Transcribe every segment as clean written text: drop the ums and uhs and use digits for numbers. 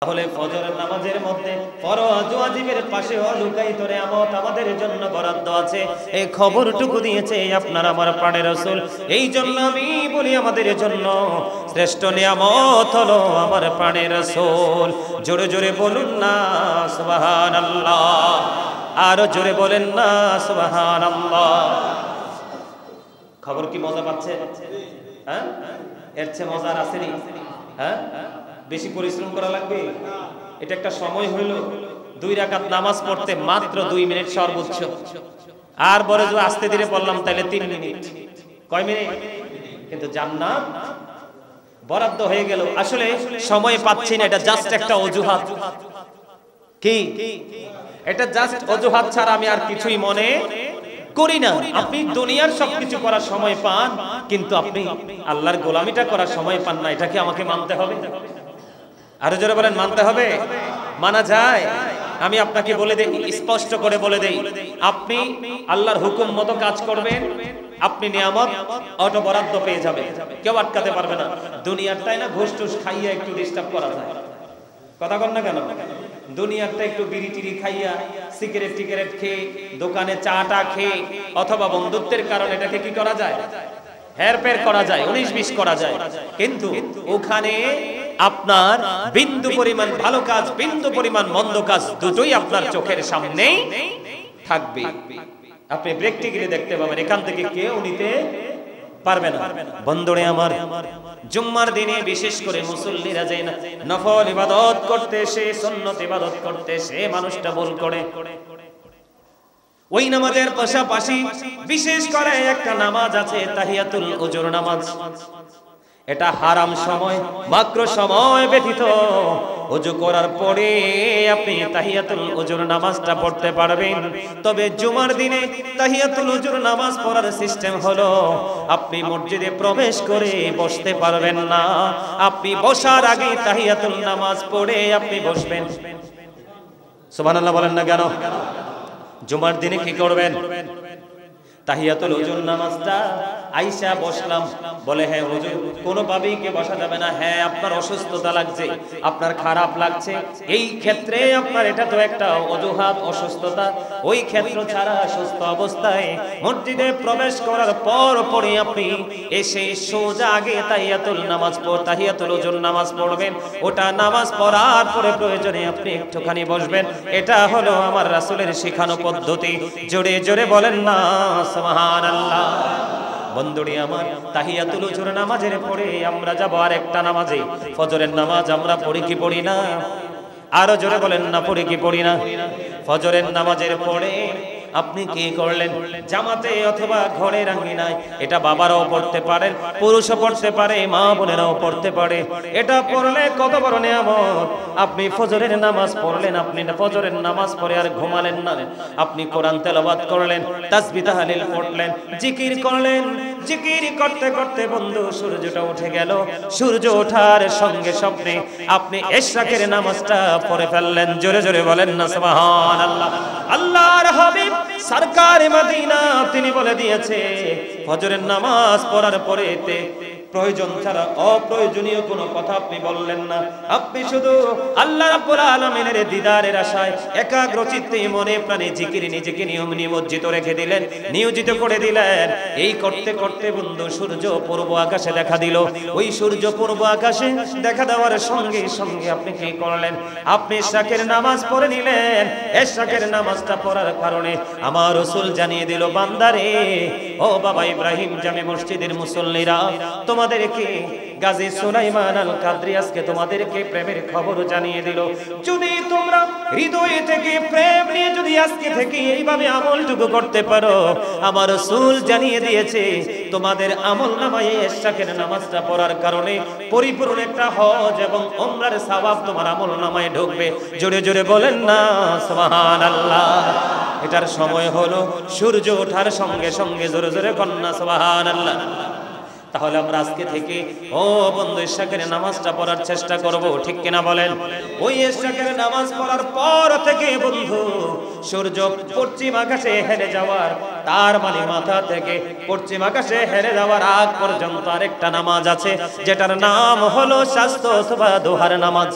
তাহলে ফজরের নামাজের মধ্যে ফরজ ওয়াজিবের পাশে লুকায়িত নিয়ামত আমাদের জন্য বরাদ্দ আছে। এই খবরটুকু দিয়েছে আপনার আমার প্রাণের রাসূল। এই জন্য আমি বলি আমাদের জন্য শ্রেষ্ঠ নিয়ামত হলো আমার প্রাণের রাসূল। জোরে জোরে বলুন না সুবহানাল্লাহ, আরো জোরে বলেন না সুবহানাল্লাহ। খবর কি মজা পাচ্ছে? হ্যাঁ, এর চেয়ে মজার আসেনি? হ্যাঁ, বেশি পরিশ্রম করা লাগবে? এটা একটা সময় হইল 2 রাকাত নামাজ পড়তে মাত্র 2 মিনিট সর্বোচ্চ। আর বড় যদি আস্তে ধীরে বললাম তাহলে 3 মিনিট। কয় মিনিট? কিন্তু জান্নাত বরাদ্দ হয়ে গেল। আসলে সময় পাচ্ছি না, এটা জাস্ট একটা অজুহাত। কি এটা? জাস্ট অজুহাত ছাড়া আমি আর কিছুই মনে করি না। আপনি দুনিয়ার সবকিছু করার সময় পান, কিন্তু আপনি আল্লাহর গোলামিটা করার সময় পান না। এটা কি আমাকে মানতে হবে? আরো জোরে বলেন, মানতে হবে? মানা যায়? আমি আপনাকে বলে দেই, স্পষ্ট করে বলে দেই, আপনি আল্লাহর হুকুম মতো কাজ করবেন, আপনি নিয়ামত অটো বরাদ্দ পেয়ে যাবেন, কেউ আটকাতে পারবে না। দুনিয়ারটাই না ঘুষ টুস খাইয়া একটু ডিস্টার্ব করা যায়। কথা কন না কেন? দুনিয়ারটা একটু বিড়ি টিড়ি খাইয়া, সিগারেট টিগারেট খেয়ে, দোকানে চা টা খেয়ে, অথবা বন্ধুত্বের কারণে এটাকে কি করা যায়? হেরফের করা যায়, 19-20 করা যায়। কিন্তু ওখানে আপনার বিন্দু পরিমাণ ভালো কাজ, বিন্দু পরিমাণ মন্দ কাজ দুটোই আপনার চোখের সামনেই থাকবে। আপনি প্র্যাকটিক্যালি দেখতে পাবেন, এখান থেকে কেউ নিতে পারবে না। বন্ধুরে আমার, জুম্মার দিনে বিশেষ করে মুসল্লিরা যে নফল ইবাদত করতে এসে, সুন্নত ইবাদত করতে এসে মানুষটা ভুল করে। ওই নামাজের পাশাপাশি বিশেষ করে একটা নামাজ আছে তাহিয়াতুল উজুর নামাজ। এটা হারাম সময়, মাকরু সময় ব্যতীত ওযু করার পরে আপনি তাহিয়াতুল উজুর নামাজটা পড়তে পারবেন। তবে জুমার দিনে তাহিয়াতুল উজুর নামাজ পড়ার সিস্টেম হলো, আপনি মসজিদে প্রবেশ করে বসতে পারবেন না। আপনি বসার আগে তাহিয়াতুল নামাজ পড়ে আপনি বসবেন। সুবহানাল্লাহ বলেন না কেন? জুমার দিনে কি করবেন? তাহিয়াতুল উজুর নামাজটা আইসা বসলাম, বলে হ্যাঁ হুজুর কোনোভাবেই কি বসা যাবে না? হ্যাঁ, আপনার অসুস্থতা লাগছে, আপনার খারাপ লাগছে, এই ক্ষেত্রে আপনার এটা তো একটা অজুহাত, অসুস্থতা। ওই ক্ষেত্র ছাড়া সুস্থ অবস্থায় মসজিদে প্রবেশ করার পরে আপনি এসে সোজা আগে তাহিয়াতুল উজুর নামাজ পড়বেন। ওটা নামাজ পড়ার পরে প্রয়োজনে আপনি একটুখানি বসবেন। এটা হলো আমার রাসূলের শেখানো পদ্ধতি। জোরে জোরে বলেন না সুবহানাল্লাহ। বন্ধুরে আমার, তাহিয়াতুল উজুর নামাজের পরে আমরা যাব আরেকটা নামাজে, ফজরের নামাজ। আমরা পড়ি কি পড়ি না? আরো জোরে বলেন না, পড়ি কি পড়ি না? ফজরের নামাজের পরে আপনি কি করলেন? জামাতে অথবা ঘরের আঙ্গিনায়, এটা বাবারাও পড়তে পারেন, পুরুষও পড়তে পারে, মা বোনেরাও পড়তে পারে। এটা পড়লে কত বড় নিয়ামত! আপনি ফজরের নামাজ পড়লেন, আপনি ফজরের নামাজ পড়ে আর ঘুমালেন না, আপনি কোরআন তেলাওয়াত করলেন, তাসবিহ তাহলিল পড়লেন, জিকির করলেন। জিকির করতে করতে বন্ধু সূর্যটা উঠে গেল। সূর্য ওঠার সঙ্গে সঙ্গে আপনি ইশরাকের নামাজটা পড়ে ফেললেন। জোরে জোরে বলেন না সুবহানাল্লাহ। আল্লাহর হাবিব সরকারে মদিনা তিনি বলে দিয়েছে, ফজরের নামাজ পড়ার পরে প্রয়োজন ছাড়া অপ্রয়োজনীয় কোনো কথা আপনি বললেন না। আপনি শুধু আল্লাহ রাব্বুল আলামিনের দিদারের আশায় একাগ্র চিত্তে মনে প্রাণে জিকিরে নিজেকে নিয়োজিত রেখে দিলেন, নিয়োজিত করে দিলেন। এই করতে করতে বন্ধু সূর্য পূর্ব আকাশে দেখা দিল। ওই সূর্য পূর্ব আকাশে দেখা দেওয়ার সঙ্গে সঙ্গে আপনি কি করলেন? আপনি ইশরাকের নামাজ পড়ে নিলেন। ইশরাকের নামাজটা পড়ার কারণে আমার রাসূল জানিয়ে দিল, বান্দারে, ও বাবা ইব্রাহিম জামে মসজিদের মুসল্লিরা, তোমাদেরকে গাজী সুলাইমান আল কাদরি আজকে তোমাদেরকে প্রেমের খবর জানিয়ে দিল। যদি তোমরা হৃদয় থেকে প্রেম নিয়ে যদি আজকে থেকে এইভাবে আমলটুকু করতে পারো, আমার রাসূল জানিয়ে দিয়েছে তোমাদের আমলনামায় ইশরাকের নামাজটা পড়ার কারণে পরিপূর্ণ একটা হজ এবং উমরার সওয়াব তোমার আমলনামায় ঢুকবে। জোরে জোরে বলেন না সুবহানাল্লাহ। এটার সময় হলো সূর্য ওঠার সঙ্গে সঙ্গে। জোরে জোরে কন্যা সুবহানাল্লাহ। তাহলে আমরা আজকে থেকে বন্ধু ইশরাকের নামাজটা পড়ার চেষ্টা করব, ঠিক কিনা বলেন? ওই ইশরাকের নামাজ পড়ার পর থেকে বন্ধু সূর্য পশ্চিম আকাশে হেলে যাওয়ার, তার মানে মাথা থেকে পশ্চিম আকাশে হেলে যাওয়ার আগ পর্যন্ত আরেকটা নামাজ আছে, যেটার নাম হলো শাস্ত অথবা দোহার নামাজ।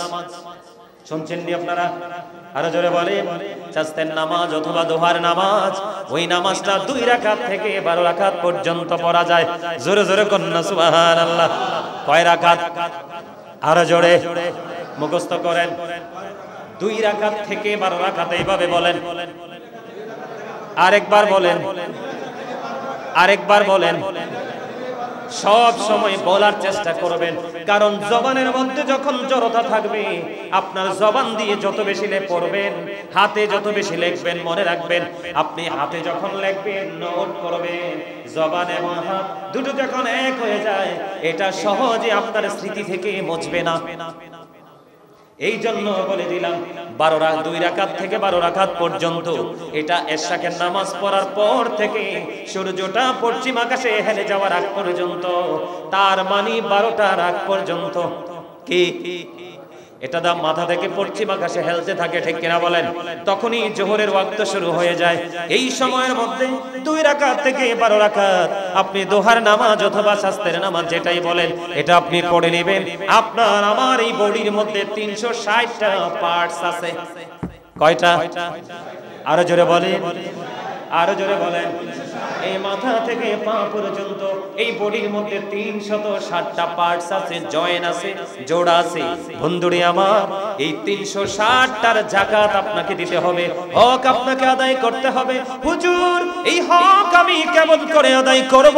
শুনছেন নি আপনারা? আরো জোরে বলেন। চাস্তের নামাজ অথবা দোহার নামাজ, ওই নামাজটা 2 রাকাত থেকে 12 রাকাত পর্যন্ত পড়া যায়। জোরে জোরে কন্যা সুবহানাল্লাহ। কয় রাকাত? আরো জোরে মুখস্থ করেন। 2 রাকাত থেকে 12 রাকাত। এইভাবে বলেন, আরেকবার বলেন, আরেকবার বলেন। সব সময় বলার চেষ্টা করবেন, কারণ জবানের মধ্যে যখন জড়তা থাকবে, আপনার জবান দিয়ে যত বেশি পড়বেন, হাতে যত বেশি লিখবেন, মনে রাখবেন, আপনি হাতে যখন লিখবেন, নোট করবেন, জবান এবং হাত দুটো যখন এক হয়ে যায়, এটা সহজে আপনার স্মৃতি থেকে মুছবে না। এই জন্য বলে দিলাম 2 রাকাত থেকে 12 রাকাত পর্যন্ত। এটা এশাকের নামাজ পড়ার পর থেকে সূর্যটা পশ্চিম আকাশে হেলে যাওয়ার আগ পর্যন্ত, তার মানে 12টার আগ পর্যন্ত। কি এটা দা মাথা থেকে পশ্চিম আকাশে হেলতে থাকে, ঠিক কিনা বলেন? তখনই জোহরের ওয়াক্ত শুরু হয়ে যায়। এই সময়ের মধ্যে 2 রাকাত থেকে 12 রাকাত আপনি দোহার নামাজ অথবা শাস্তের নামাজ যেটাই বলেন, এটা আপনি পড়ে নেবেন। আপনার আমার এই বডির মধ্যে 360টা পার্টস আছে। কয়টা? আরো জোরে বলেন, আরো জোরে বলেন। এই মাথা থেকে পা পর্যন্ত এই বডির মধ্যে 360টা পার্টস আছে, জয়েন আছে, জোড়া আছে। বন্ধুরে আমার, এই 360টার যাকাত আপনাকে দিতে হবে, হক আপনাকে আদায় করতে হবে। হুজুর, এই হক আমি কেমন করে আদায় করব?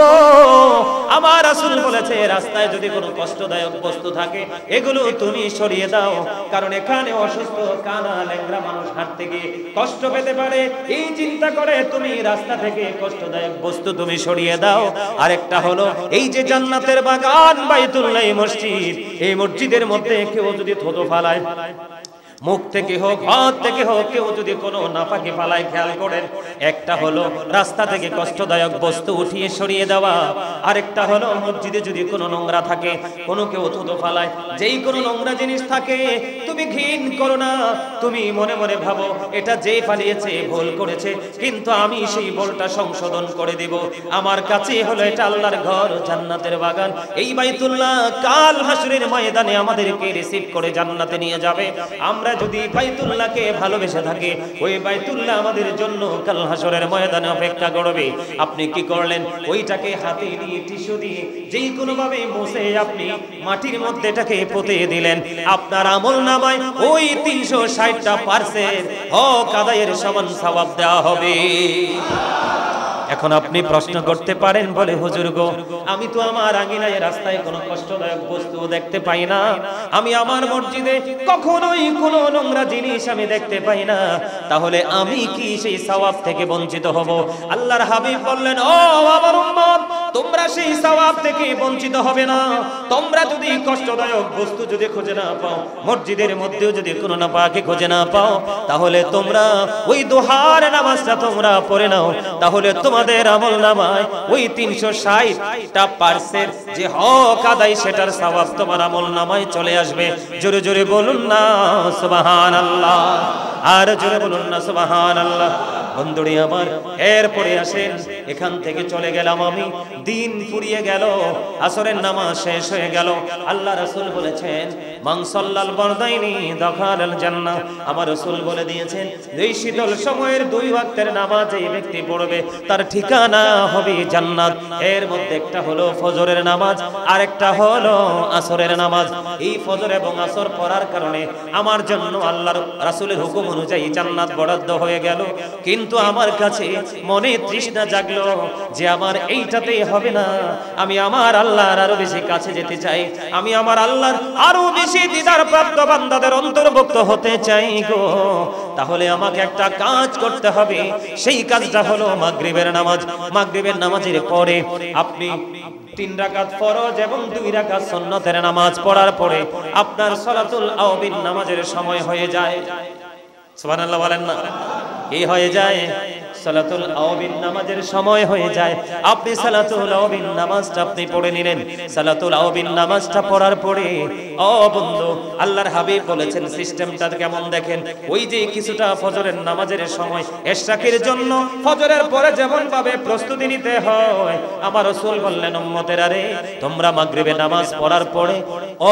আমার রাসূল বলেছে, রাস্তায় যদি কোনো কষ্টদায়ক বস্তু থাকে, এগুলো তুমি সরিয়ে দাও, কারণ এখানে অসুস্থ কানা ল্যাংড়া মানুষ হাঁটতে গিয়ে কষ্ট পেতে পারে। এই চিন্তা করে তুমি রাস্তা থেকে কষ্টদায়ক বস্তু তুমি সরিয়ে দাও। আরেকটা হলো, এই যে জান্নাতের বাগান বাইতুল্লাহ মসজিদ, এই মসজিদের মধ্যে কেউ যদি থুতু ফালায়, মুখ থেকে হোক, হাত থেকে হোক, কেউ যদি কোনো নাপাকি ফালায়, খেয়াল করেন, একটা হলো রাস্তা থেকে কষ্টদায়ক বস্তু উঠিয়ে সরিয়ে দেওয়া, আরেকটা হলো মসজিদে যদি কোনো নোংরা থাকে, কোনো কেউ থুতু ফালায়, যেই কোনো নোংরা জিনিস থাকে, তুমি ঘৃণ করো না, তুমি মনে মনে ভাবো এটা যে ফালিয়েছে ভুল করেছে, কিন্তু আমি সেই ভুলটা সংশোধন করে দেব। আমার কাছে হলো এটা আল্লাহর ঘর, জান্নাতের বাগান। এই বাইতুল্লাহ কাল হাসরের ময়দানে আমাদেরকে রিসিভ করে জান্নাতে নিয়ে যাবে। আমরা যদি বাইতুল্লাহকে ভালোবেসে থাকি, ওই বাইতুল্লাহ আমাদের জন্য কাল হাসরের ময়দানে অপেক্ষা করবে। আপনি কি করলেন? ওইটাকে হাতে নিয়ে টিস্যু দিয়ে যেই কোনো ভাবে মুছে আপনি মাটির মধ্যে এটাকে পুঁতে দিলেন। আপনার আমলনামায় ওই 360টা পার্সেন্ট হক আদায়ের সমান সওয়াব দেওয়া হবে। এখন আপনি প্রশ্ন করতে পারেন, বলে হুজুর গো, আমি তো আমার আঙিনায় রাস্তায় কোনো কষ্টদায়ক বস্তু দেখতে পাই না, আমি আমার মসজিদে কখনোই কোনো নোংরা জিনিস আমি দেখতে পাই না, তাহলে আমি কি সেই সওয়াব থেকে বঞ্চিত হব? আল্লাহর হাবিব বললেন, ও আমার উম্মত, তোমরা সেই সওয়াব থেকে বঞ্চিত হবে না। তোমরা যদি কষ্টদায়ক বস্তু যদি খুঁজে না পাও, মসজিদের মধ্যেও যদি কোনো নাপাকি খুঁজে না পাও, তাহলে তোমরা ওই দুহার নামাজটা তোমরা পড়ে নাও, তাহলে তোমাদের আমলনামায় ওই 360টা পার্সেন্ট যে হক আদায়, সেটার সওয়াব তোমার আমলনামায় চলে আসবে। জোরে জোরে বলুন না সুবহানাল্লাহ, আর জোরে বলুন না সুবহানাল্লাহ। বন্ধুরে আমার, এরপরে আসেন, এখান থেকে চলে গেলাম আমি, দিন ফুরিয়ে গেল, আসরের নামাজ শেষ হয়ে গেল। আল্লাহ রাসূল বলেছেন, মান সাল্লাল বারদাইনি দাখালাল জান্নাহ। আমার রাসূল বলে দিয়েছেন, এই শীতল সময়ের 2 ওয়াক্তের নামাজ এই ব্যক্তি পড়বে, তার ঠিকানা হবে জান্নাত। এর মধ্যে একটা হলো ফজরের নামাজ, আরেকটা হলো আসরের নামাজ। এই ফজর এবং আসর পড়ার কারণে আমার জন্য আল্লাহর রাসূলের হুকুম অনুযায়ী জান্নাত বরাদ্দ হয়ে গেল। কিন্তু আমার কাছে মনে তৃষ্ণা জাগলো যে আমার এইটাতেই হবে না, আমি আমার আল্লাহর আরো বেশি কাছে যেতে চাই, আমি আমার আল্লাহর আরো বেশি দিদার প্রাপ্ত বান্দাদের অন্তর্ভুক্ত হতে চাই গো। তাহলে আমাকে একটা কাজ করতে হবে, সেই কাজটা হলো মাগরিবের নামাজ। মাগরিবের নামাজের পরে আপনি 3 রাকাত ফরজ এবং 2 রাকাত সুন্নতের নামাজ পড়ার পরে আপনার সালাতুল আওবিন নামাজের সময় হয়ে যায়। সুবহানাল্লাহ বলেন না? কি হয়ে যায়? সালাতুল আওয়াবিন নামাজের সময় হয়ে যায়, আপনি সালাতুল আওয়াবিন নামাজটা আপনি পড়ে নিলেন। সালাতুল আওয়াবিন নামাজটা পড়ার পরে ও বন্ধু, আল্লাহর হাবিব বলেছেন সিস্টেমটা কেমন দেখেন। ওই যে কিছুটা ফজরের নামাজের সময় ইশরাকের জন্য ফজরের পরে যেমন ভাবে প্রস্তুতি নিতে হয়, আমার রাসূল বললেন উম্মতেরা রে, তোমরা মাগরিবের নামাজ পড়ার পরে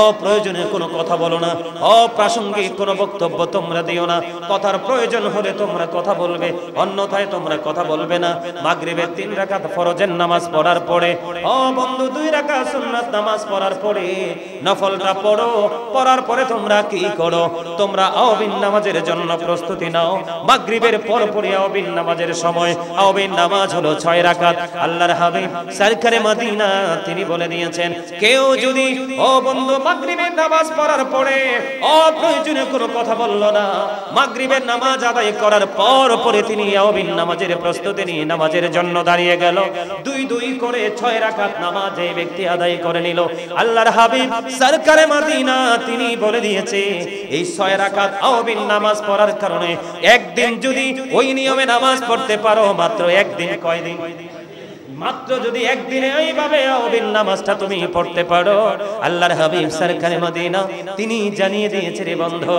অপ্রয়োজনীয় কোনো কথা বলো না, অপ্রাসঙ্গিক কোনো বক্তব্য তোমরা দিও না। কথার প্রয়োজন হলে তোমরা কথা বলবে, অন্যথায় তোমরা কথা বলবে না। মাগরিবের 3 রাকাত ফরজের নামাজ পড়ার পরে ও বন্ধু 2 রাকাত সুন্নাত নামাজ পড়ার পরে নফলটা পড়ো। পড়ার পরে তোমরা কি করো? তোমরা আওয়াবিন নামাজের জন্য প্রস্তুতি নাও। মাগরিবের পরপরই আওয়াবিন নামাজের সময়, আওয়াবিন নামাজ হলো 6 রাকাত। আল্লাহর হাবিব সরকারে মদিনা তিনি বলে দিয়েছেন, কেউ যদি ও বন্ধু মাগরিবের নামাজ পড়ার পরে অপ্রয়োজনীয় কোনো কথা বলল না, মাগরিবের নামাজ আদায় করার পরে তিনি আওয়াবিন নামাজের প্রস্তুতি নিয়ে নামাজের জন্য দাঁড়িয়ে গেল, 2 করে 6 রাকাত নামাজ এই ব্যক্তি আদায় করে নিল। আল্লাহর হাবিব সরকারে মদিনা তিনি বলে দিয়েছে, এই 6 রাকাত আওয়াবিন নামাজ পড়ার কারণে একদিন যদি ওই নিয়মে নামাজ পড়তে পারো, মাত্র একদিন, কয়দিন? মাত্র যদি একদিনে এইভাবে আওয়াবিন নামাজটা তুমি পড়তে পারো, আল্লাহর হাবিব সরকারে মদিনা তিনি জানিয়ে দিয়েছে রে বন্ধু,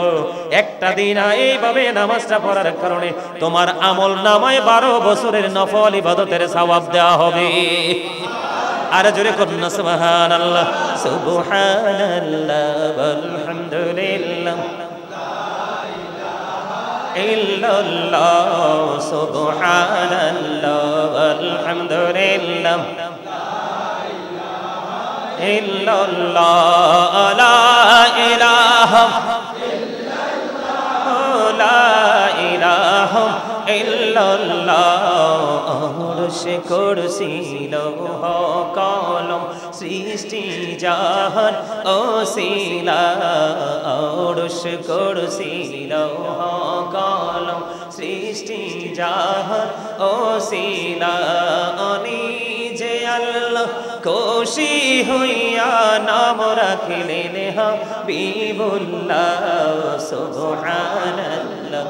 একটা দিন এইভাবে নামাজটা পড়ার কারণে তোমার আমল নামায় 12 বছরের নফল ইবাদতের সওয়াব দেওয়া হবে। আর জোরে করুন সুবহানাল্লাহ, সুবহানাল্লাহ আলহামদুলিল্লাহ ইল্লাল্লাহ, সুবহানাল্লাহ আলহামদুলিল্লাহ ইল্লাল্লাহ, লা ইলাহা ইল্লাল্লাহ, লা ইলাহা ইল্লাল্লাহ। আরশ কুরসি লৌহ কলম সৃষ্টি জাহান ওসিলা, আরশ কুরসি লৌহ কলম সৃষ্টি জাহান ওসিলা। নিজে আল্লাহ খুশি হইয়া নাম রাখিলেন হাবিবুল্লাহ, সুবহানাল্লাহ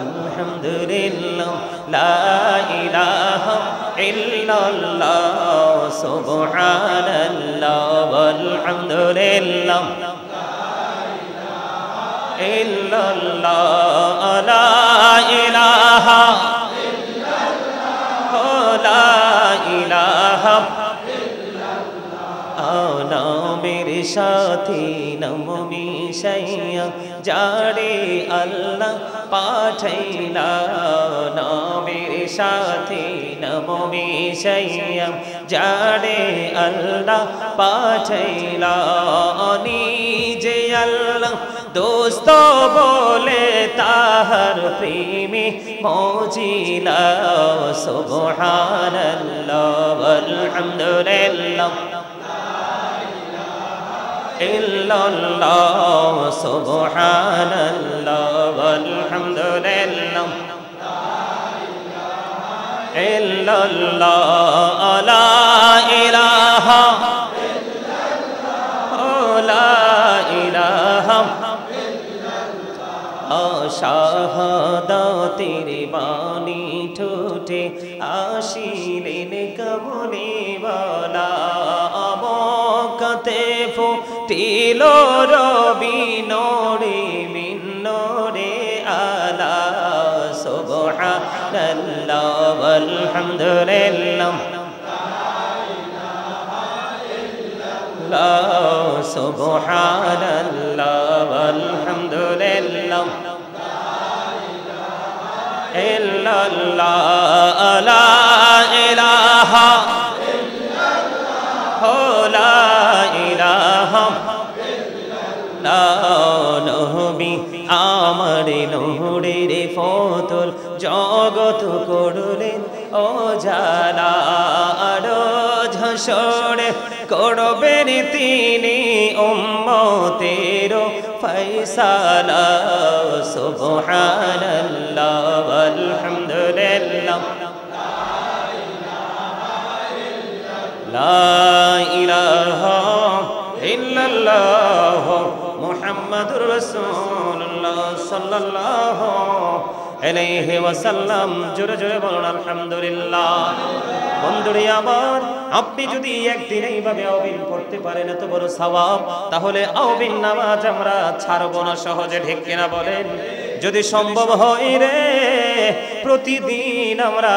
আলহামদুলিল্লাহ, লা ইলাহা ইল্লাল্লাহ, সুবহানাল্লাহ আলহামদুলিল্লাহ, ইল্লাল্লাহ, লা ইলাহা ইল্লাল্লাহ, লা ইলাহা নামের সাথী নাম মিশাইয়া যারে আল্লাহ পাঠাইলা, নামের সাথী নাম মিশাইয়া যারে আল্লাহ পাঠাইলা। নিজে আল্লাহ দোস্ত বলে তাহার প্রেমে মজিলা, সুবহানাল্লাহ আলহামদুলিল্লাহ ইল্লাল্লাহ, সুবহানাল্লাহ আলহামদুলিল্লাহ ইল্লাল্লাহ, লা ইলাহা ইল্লাল্লাহ, লা ইলাহা শাহাদাতের বাণী ঠোঁটে আসিলেন কমলিওয়ালা, মক্কাতে ফুটিল রবি নূরে মিন নূরে আলা, সুবহানাল্লাহ আলহামদুলিল্লাহ, সুবহানাল্লাহ আলহামদুলিল্লাহ ইল্লাল্লাহ, লা ইলাহা ইল্লাল্লাহ, লা ইলাহা ইল্লাল্লাহ। নবী আমার নূরের ফতুল জগৎ করলেন ও জালা, রোজ হাসরে করবেন তিনি উম্মতের ফয়সালা, সুবহানাল্লাহ আলহামদুলিল্লাহ, লা ইলাহা ইল্লাল্লাহ মুহাম্মাদুর রাসূলুল্লাহ সাল্লাল্লাহু আলাইহি ওয়াসাল্লাম। জোরে জোরে বলুন আলহামদুলিল্লাহ। বন্ধুরে আমার, আপনি যদি একদিন এইভাবে আওবিন পড়তে পারেন এত বড় সওয়াব, তাহলে আওবিন নামাজ আমরা ছাড়বো না সহজে, ঠিক কিনা বলেন? যদি সম্ভব হয় রে, প্রতিদিন আমরা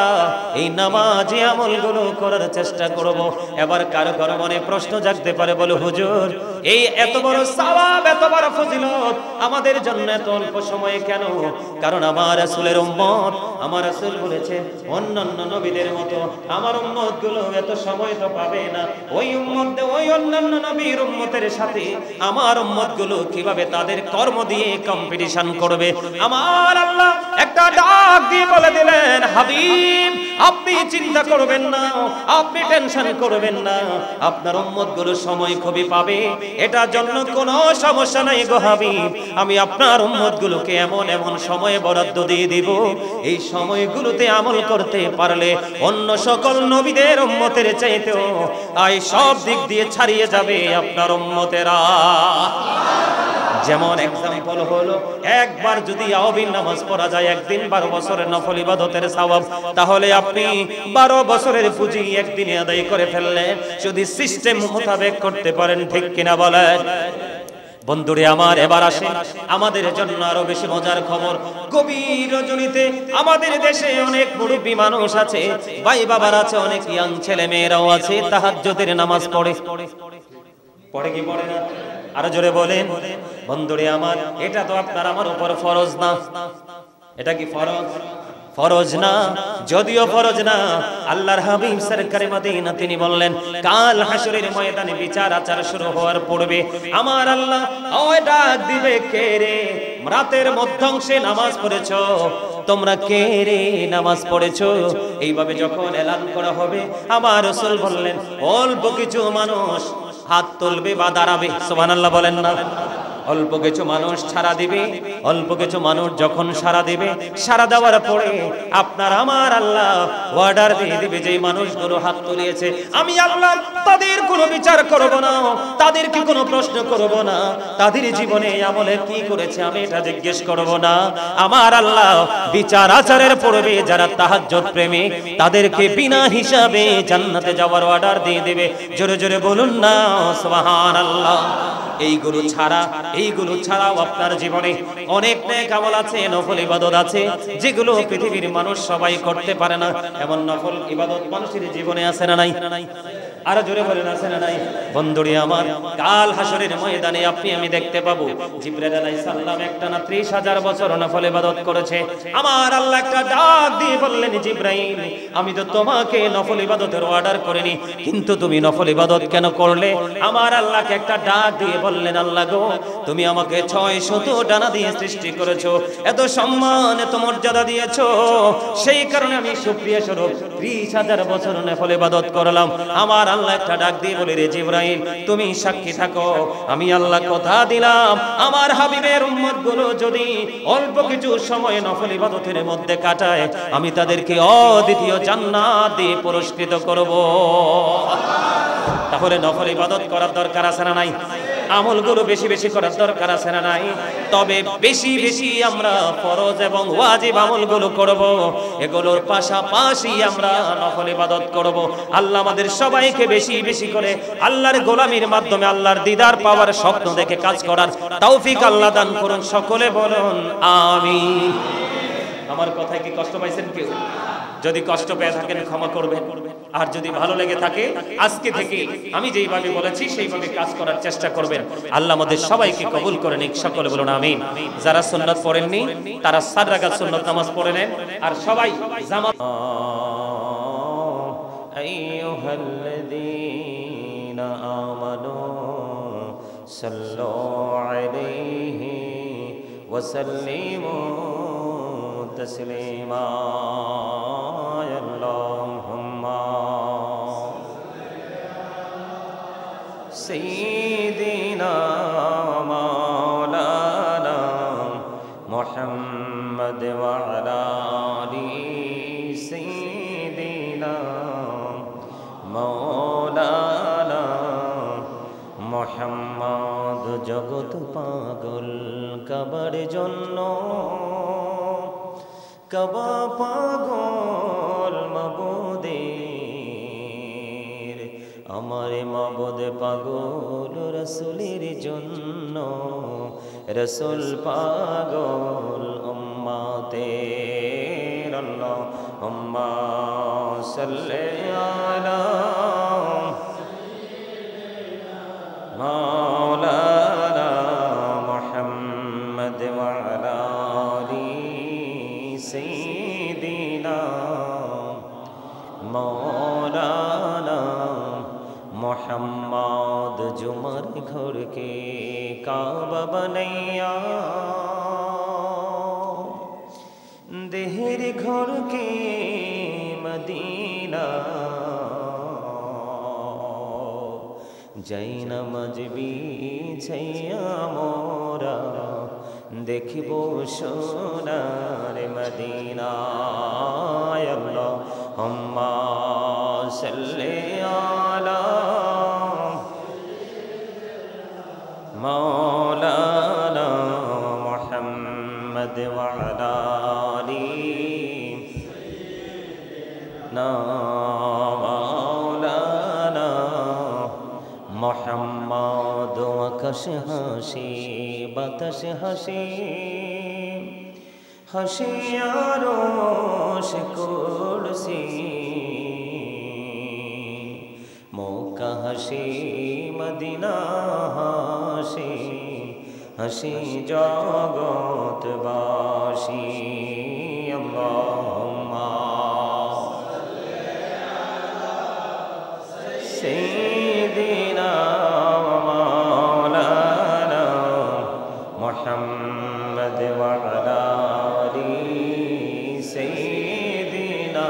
এই নামাজি আমলগুলো করার চেষ্টা করব। এবার কারো কারো মনে প্রশ্ন জাগতে পারে, বলে হুজুর এই এত বড় সওয়াব, এত বড় ফজিলত আমাদের জন্য এত অল্প সময়ে কেন? কারণ আমার রাসূলের উম্মত, আমার রাসূল বলেছেন অন্যান্য নবীদের মতো আমার উম্মত গুলো এত সময় তো পাবে না। ওই উম্মত, ওই অন্যান্য নবীর উম্মতের সাথে আমার উম্মত গুলো কিভাবে তাদের কর্ম দিয়ে কম্পিটিশন করবে? আমার আল্লাহ একটা ডাক দিয়ে বলে দিলেন, হাবিব আপনি চিন্তা করবেন না, আপনি টেনশন করবেন না, আপনার উম্মত গুলো সময় খুবই পাবে, এটার জন্য কোনো সমস্যা নাই গো হাবিব। আমি আপনার উম্মত গুলোকে এমন এমন সময় বরাদ্দ দিয়ে দিব, এই সময়গুলোতে আমল করতে পারলে অন্য সকল নবীদের উম্মতের চাইতেও আই সব দিক দিয়ে ছাড়িয়ে যাবে আপনার উম্মতেরা। যেমন এক্সাম্পল হলো, একবার যদি আওবিন নামাজ পড়া যায় একদিন 12 বছরের নফল ইবাদতের সওয়াব, তাহলে আপনি 12 বছরের পুঁজি একদিনে আদায় করে ফেললেন, যদি সিস্টেম মোতাবেক করতে পারেন, ঠিক কিনা বলেন? বন্ধুরে আমার, এবার আসেন আমাদের জন্য আরো বেশি মজার খবর। গভীর রজনীতে আমাদের দেশে অনেক মুরব্বী মানুষ আছে, ভাই বাবার আছে, অনেক ইয়াং ছেলে মেয়েরাও আছে, তাহাজ্জুদের নামাজ পড়ে। পড়ে কি পড়ে না? আরো জোরে বলেন। বন্ধুরে আমার, এটা তো আপনার আমার উপর ফরজ না। এটা কি ফরজ? ফরজ না। যদিও ফরজ না, আল্লাহর হাবিব সরকারে মদিনা তিনি বললেন, কাল হাসরের ময়দানে বিচার আচার শুরু হওয়ার পূর্বে আমার আল্লাহ ওই ডাক দিবে, কে রে রাতের মধ্যাংশে নামাজ পড়েছো? তোমরা কে রে নামাজ পড়েছো? এইভাবে যখন এলান করা হবে, আমার রাসূল বললেন অল্প কিছু মানুষ হাত তুলবে বা দাঁড়াবে। সুবহানাল্লাহ বলেন না? অল্প কিছু মানুষ সাড়া দিবে। অল্প কিছু মানুষ যখন সাড়া দিবে, সাড়া দেওয়ার পরে আপনার আমার আল্লাহ অর্ডার দিয়ে দিবে, যে মানুষগুলো হাত তুলিয়েছে আমি আল্লাহ তাদের কোনো বিচার করব না, তাদেরকে কোনো প্রশ্ন করব না, তাদের জীবনে আমলে কি করেছে আমি এটা জিজ্ঞেস করব না। আমার আল্লাহ বিচার আচারের পূর্বে যারা তাহাজ্জুদ প্রেমী তাদেরকে বিনা হিসাবে জান্নাতে যাওয়ার অর্ডার দিয়ে দেবে। জোরে জোরে বলুন না সুবহানাল্লাহ। এইগুলো ছাড়াও আপনার জীবনে অনেক নেক আমল আছে, নফল ইবাদত আছে, যেগুলো পৃথিবীর মানুষ সবাই করতে পারে না। এমন নফল ইবাদত মানুষের জীবনে আছে না নাই? আরো জোরে বলেন, আছে না নাই? বন্ধুরে আমার, কাল হাসরের ময়দানে আপনি আমি দেখতে পাবো জিবরাইল আলাইহিস সালাম একটানা 30,000 বছর নফল ইবাদত করেছে। আমার আল্লাহ একটা ডাক দিয়ে বললেন, জিবরাইল আমি তো তোমাকে নফল ইবাদতের অর্ডার করিনি, কিন্তু তুমি নফল ইবাদত কেন করলে? আমার আল্লাহকে একটা ডাক দিয়ে বললেন, আল্লাহ গো তুমি আমাকে 600 ডানা দিয়ে সৃষ্টি করেছো, এত সম্মান এত মর্যাদা দিয়েছো, সেই কারণে আমি শুকরিয়া স্বরূপ 30,000 বছর নফল ইবাদত করলাম। আমার আল্লাহ একটা ডাক দিয়ে বলে, রে জিবরাইল তুমি সাক্ষী থাকো, আমি আল্লাহ কথা দিলাম আমার হাবিবের উম্মত গুলো যদি অল্প কিছু সময় নফল ইবাদতের মধ্যে কাটায়, আমি তাদেরকে অদ্বিতীয় জান্নাত দিয়ে পুরস্কৃত করব। তাহলে নফল ইবাদত করার দরকার আছে না নাই? আমলগুলো বেশি বেশি করার দরকার আছে না নাই? তবে বেশি বেশি আমরা ফরজ এবং ওয়াজিব আমলগুলো করব, এগুলোর পাশাপাশি আমরা নফল ইবাদত করব। আল্লাহ আমাদের সবাইকে বেশি বেশি করে আল্লাহর গোলামির মাধ্যমে আল্লাহর দিদার পাওয়ার স্বপ্ন দেখে কাজ করার তৌফিক আল্লাহ দান করুন। সকলে বলুন আমিন। আমার কথায় কি কষ্ট পাইছেন কেউ? যদি কষ্ট পেয়ে থাকেন ক্ষমা করবেন, আর যদি ভালো লেগে থাকে আজকে থেকে আমি যেইভাবে বলেছি সেইভাবে কাজ করার চেষ্টা করবেন। আল্লাহ আমাদের সবাইকে কবুল করে নিক। সকলে বলুন আমিন। যারা সুন্নাত পড়েননি তারা 4 রাকাত সুন্নাত নামাজ পড়ে নেন, আর সবাই জামাত। আইয়ুহাল্লাযীনা আমানু সাল্লু আলাইহি ওয়া সাল্লিমু তাসলিমা। আল্লাহুম্মা সাইয়্যিদিনা মাওলানা মুহাম্মদ ওয়া আলা আলি সাইয়্যিদিনা মাওলানা মুহাম্মদ। জগৎ পাগল কাবার জন্য কাবা পাগল মাবুদের, আমার মাবুদ পাগল রাসূলের জন্য, রাসূল পাগল উম্মতের। আল্লাহুম্মা সাল্লি আলা মাওলানা মুহাম্মদ ওয়া আলা আলি সাইয়্যিদিনা মাওলানা মুহাম্মদ। जुमर घर के काबा बनैया, देहर घर के मदीना, जैना मजबी छैया मोरा, देखबो सोनार मदीना। अल्लाहुम्मा सल्ली आला मौलाना मुहम्मद व अला आलि मौलाना मुहम्मद। आकाश हाসি বাতাস হাসি, হাসি আরশ কুরসি, মক্কা হাসি মদিনা হাসি, হাসি জগৎবাসী। আল্লাহুম্মা সাইয়্যিদিনা মাওলানা মুহাম্মদ ওয়া আলা আলি সাইয়্যিদিনা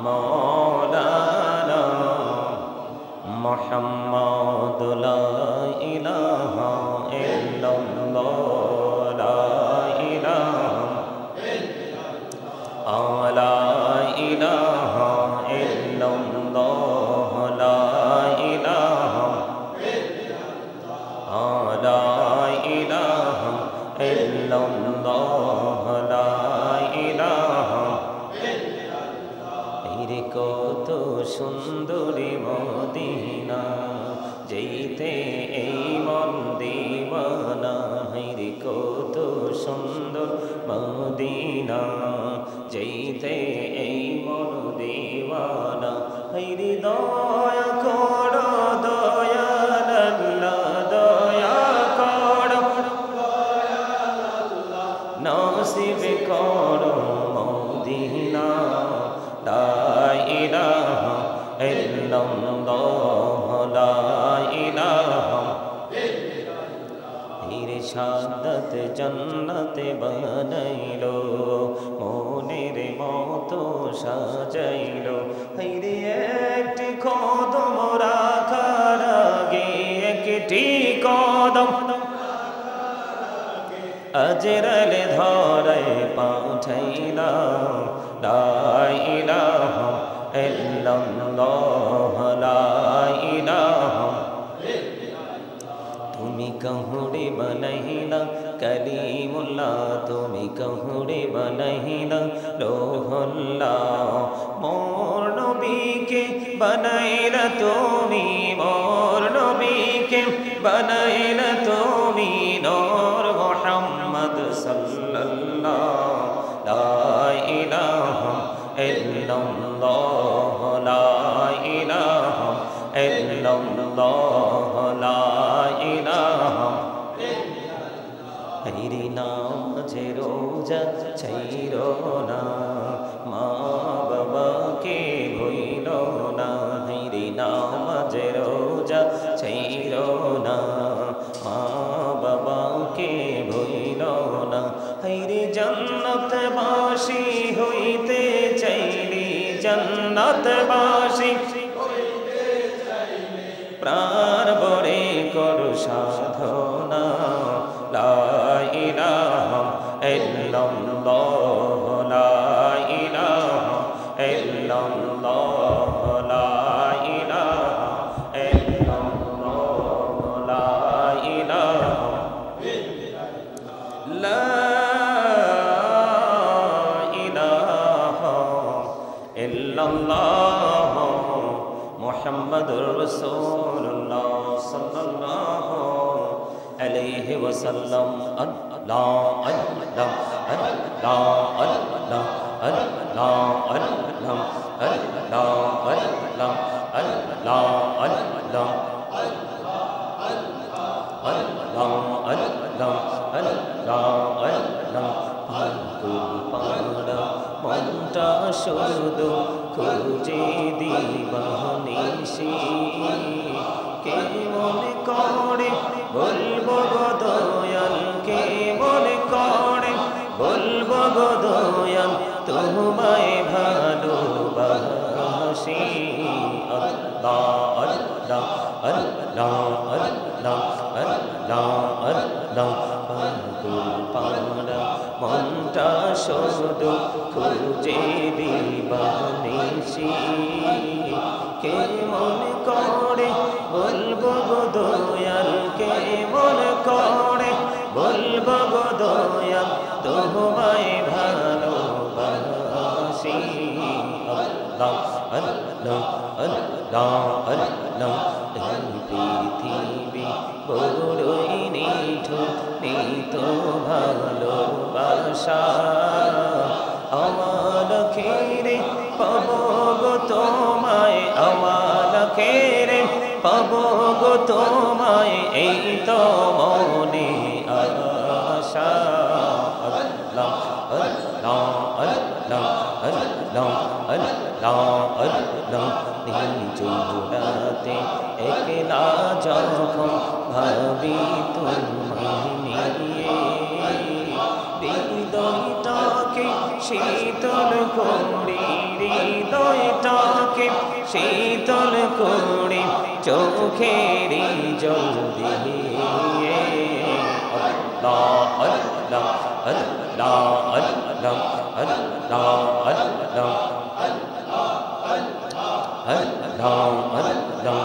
মাওলানা মুহাম্মদ। লা ইলাহা ইল্লাল্লাহ, লা ইলাহা ইল্লাল্লাহ, লা ইলাহা ইল্লাল্লাহ, লা ইলাহা ইল্লাল্লাহ, লা ইলাহা ইল্লাল্লাহ, লা ইলাহা ইল্লাল্লাহ। এরে কত সুন্দরী মদিনা, যেইতে এই মন দিওয়ানা। রে কত সুন্দর মদিনা, যেইতে এই মন দিওয়ানা। রে দয়া করো দয়াল আল্লাহ, দয়া করো নসিব করো মদিনা। লা ইলাহা ইল্লাল্লাহ, লা ইলাহা ইল্লাল্লাহ। ইরশাদত জান্নাত বানাইলো, মনের মতো সাজাইলো। হাইরে একটি কদম রাখার আগে, একটি কদম আজরাইল ধরায় পাঠাইলাম। লা ইলাহা ইল্লাল্লাহ, লা ইলাহা ইল্লাল্লাহ। তুমি কাহুরে বানাইলা কালিমুল্লাহ, তুমি কাহুরে বানাইলা রূহুল্লাহ। মোর নবীকে বানাইলা তুমি, মোর নবীকে বানাইলা তুমি নূর মুহাম্মদ সাল্লাল্লাহু। লা ইলাহা ইল্লাল্লাহ, লা ইলাহা ইল্লাল্লাহ, লা ইলাহা ইল্লাল্লাহ। হরি নামাজে রোজা ছাইরো না, মা বাবাকে ভুইলো না। হরি নামাজে রোজা ছাইরো না, মা বাবাকে ভুইলো না। হরি জান্নাতবাসী হইতে চাইলি, জান্নাতবাসী প্রাণ ভরে করো সাধনা। লা ইলাহা ইল্লাল্লাহ, লা ইলাহা ইল্লাল্লাহ, লা ইলাহা ইল্লাল্লাহ, লা ইলাহা ইল্লাল্লাহ, লা মুহাম্মাদুর রাসূলুল্লাহ সাল্লাল্লাহু আলাইহি ওয়াসাল্লাম আল্লাহ আল্লাহ আল্লাহ আল্লাহ আল্লাহ আল্লাহ আল্লাহ আল্লাহ আল্লাহ আল্লাহ আল্লাহ আল্লাহ আল্লাহ আল্লাহ ফালতুল পাড়া মনটা শুধু খুঁজে দিবানিশি কে মনে করে বলবো গো দয়াল কে মনে করে বলবো গো দয়াল তোমায় ভালোবাসি আল্লাহ আল্লাহ আল্লাহ আল্লাহ আল্লাহ আল্লাহ ফালতুল পাড়া মনটা শুধু খুঁজে দিবানিশি কে মনে করে বলবো গো দয়াল কে মনে করে বলবো গো দয়াল তোমায় ভালোবাসি আল্লাহ আল্লাহ আল্লাহ আল্লাহ এই পৃথিবী বড়ই নিঠুর নেই তো ভালোবাসা আমার খেরে পাবো গো তোমায় আমার খেরে পাবো গো তোমায় এই তো মনে আশা আল্লাহ আল্লাহ আল্লাহ আল্লাহ আল্লাহ আল্লাহ নিজুরাতে একলা যখন ভাবি তোমায় নিয়ে হৃদয়টাকে শীতল করি হৃদয়টাকে শীতল করি চোখেরই জল দিয়ে আল্লাহ আল্লাহ আল্লাহ আল্লাহ আল্লাহ আল্লাহ আল্লাহ আল্লাহ